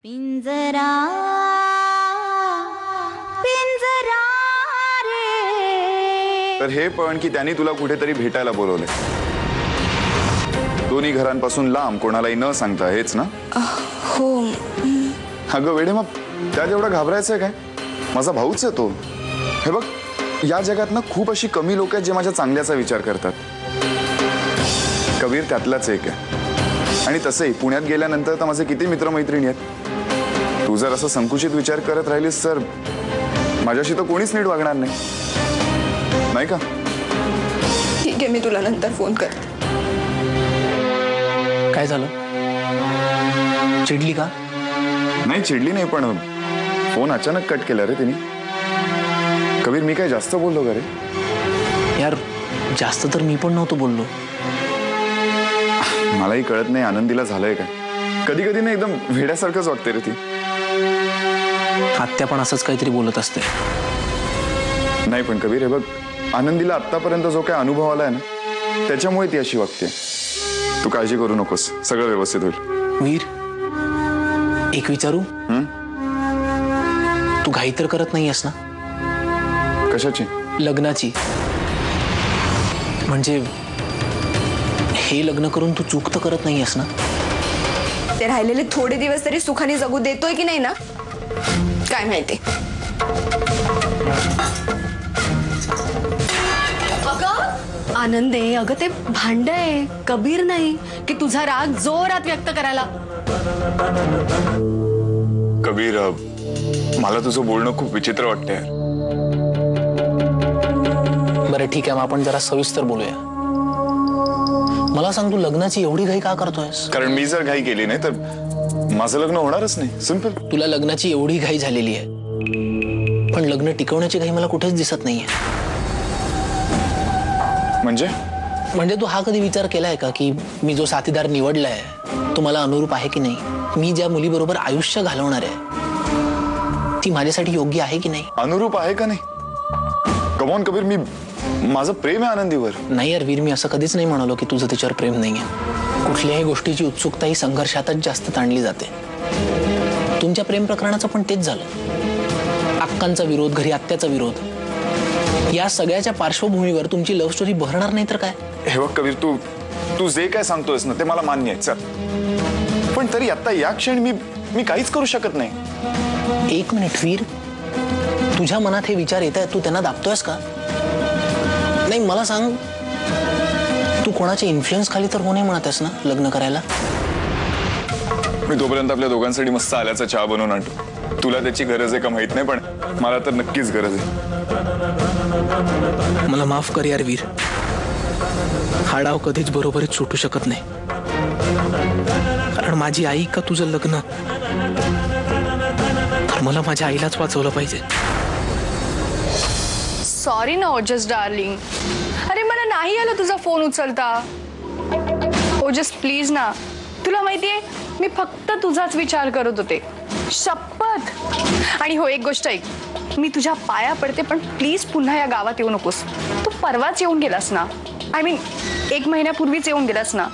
पिंजरा पिंजरा रे। तर हे पण की त्यांनी तुला कुठेतरी भेटायला बोलवले, दोन्ही घरांपासून लांब, कोणालाही न सांगता, हेच ना? हो। अगं वेडे, मग त्यात एवढं घाबरायचंय काय? माझा भाऊच आहे तो। हे बघ, या जगात ना खूप अशी कमी लोक आहेत जे माझ्या चांगल्याचा विचार करतात। कबीर त्यातलाच एक आहे। आणि तसंही पुण्यात गेल्यानंतर तर माझे किती मित्रमैत्रिणी आहेत। तू जर असं संकुचित विचार करत राहिलीस तर माझ्याशी तर कोणीच नीट वागणार नाही, नाही का? ठीक आहे, मी तुला नंतर फोन करते। काय झालं? चिडली का? नाही चिडली नाही, पण फोन अचानक कट केला रे तिने। कबीर, मी काय जास्त बोललो का रे? यार जास्त तर मी पण नव्हतो बोललो। मलाही कळत नाही आनंदीला झालंय काय। कधी कधी ना एकदम वेड्यासारखंच वागते रे ती। आत्या पण असंच काहीतरी बोलत असते। नाही पण कबीर, हे बघ, आनंदीला आतापर्यंत जो काय अनुभव आलाय ना, त्याच्यामुळे ती अशी वागते। तू काळजी करू नकोस, सगळं व्यवस्थित होईल। वीर, एक विचारू? तू घाई तर करत नाहीयेस ना? कशाची? लग्नाची। म्हणजे हे लग्न करून तू चूक तर करत नाहीयेस ना? ते राहिलेले थोडे दिवस तरी सुखाने जगू देतोय की नाही ना, काय माहिती। अगं आनंदे, अगं ते भांड आहे, कबीर नाही की तुझा राग जोरात व्यक्त करायला। कबीर, मला तुझं बोलणं खूप विचित्र वाटतंय। बरं ठीक आहे, मग आपण जरा सविस्तर बोलूया। मला सांग, तू लग्नाची एवढी घाई का करतोयस? कारण मी जर घाई केली नाही तर माझं लग्न होणारच नाही, सिंपल। तुला लग्नाची एवढी घाई झालेली आहे, पण लग्न टिकवण्याची घाई मला कुठेच दिसत नाहीये। म्हणजे तू हा कधी विचार केलाय का की मी जो साथीदार निवडलाय तो मला अनुरूप आहे की नाही? मी ज्या मुलीबरोबर आयुष्य घालवणार आहे ती माझ्यासाठी योग्य आहे की नाही? अनुरूप आहे का नाही? कमॉन कबीर, माझं प्रेम आहे आनंदीवर। नाही यार वीर, मी असं कधीच नाही म्हणालो की तुझं तिच्यावर प्रेम नाहीये। कुठल्याही गोष्टीची उत्सुकता ही संघर्षातच जास्त ताणली जाते। तुमच्या प्रेम प्रकरणाचं पण तेच झालं। अक्कांचा विरोध, घरी आत्याचा विरोध, या सगळ्याच्या पार्श्वभूमीवर तुमची लव्ह स्टोरी बहरणार नाही तर काय? हे बघ कबीर, तू जे काय सांगतोयस ना ते मला मान्य आहे, चल। पण तरी आता या क्षणी मी काहीच करू शकत नाही। एक मिनिट वीर, तुझ्या मनात हे विचार येत आहेत, तू त्यांना दाबतोयस का? नाही मला सांग, तू कोणाच्या इन्फ्लुएन्स खाली तर हो नाही म्हणत आहेस ना लग्न करायला? मी तोपर्यंत आपल्या दोघांसाठी मस्त आल्याचा चहा बनवून आणतो। तुला त्याची गरज आहे का माहित नाही, पण मला तर नक्कीच गरज आहे। मला माफ कर यार वीर, हा डाव कधीच बरोबरीत सुटू शकत नाही। कारण माझी आई का तुझं लग्न, तर मला माझ्या आईलाच वाचवलं पाहिजे। सॉरी ना ओजस डार्लिंग, अरे मला नाही आलं तुझा फोन उचलता। ओजस प्लीज ना, तुला माहितीये मी फक्त तुझाच विचार करत होते, शपथ। आणि हो, एक गोष्ट ऐक, मी तुझ्या पाया पडते, पण प्लीज पुन्हा या गावात येऊ नकोस। तू परवाच येऊन गेलास ना, आय मीन 1 महिन्यापूर्वीच येऊन गेलास ना।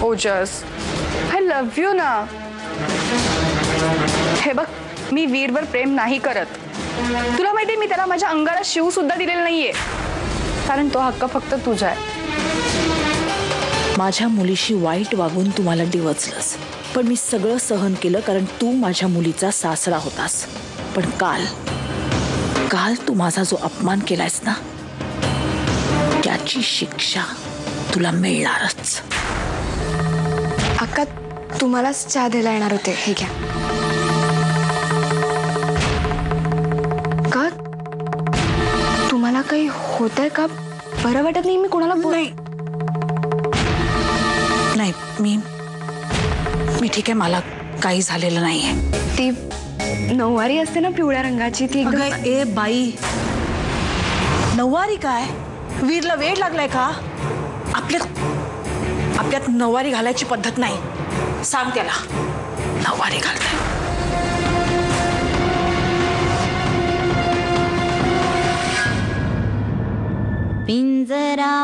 ओजस, आय लव्ह यू ना। हे बघ, मी वीरवर प्रेम नाही करत। तुला माहितीये मी त्याला माझ्या अंगाला शिव सुद्धा दिलेला नाहीये, कारण तो हक्क फक्त तुझा आहे। माझ्या मुलीशी वाईट वागून तू मला डिवचलंस, पण मी सगळं सहन केलं कारण तू माझ्या मुलीचा सासरा होतास। पण काल तू माझा जो अपमान केलायस ना, त्याची शिक्षा तुला मिळणारच। अक्का, तुम्हालाच चहा द्यायला येणार होते, हे घ्या। का तुम्हाला काही होतंय का? बरं वाटत नाही? मी कोणाला नाही, मी ठीक आहे, मला काही झालेलं नाहीये। ती नऊवारी असते ना पिवळ्या रंगाची, ती एकदम। ए बाई, नऊवारी काय? वीरला वेळ लागलाय का? आपल्यात नऊवारी घालायची पद्धत नाही, सांग त्याला नऊवारी घालताय। पिंजरा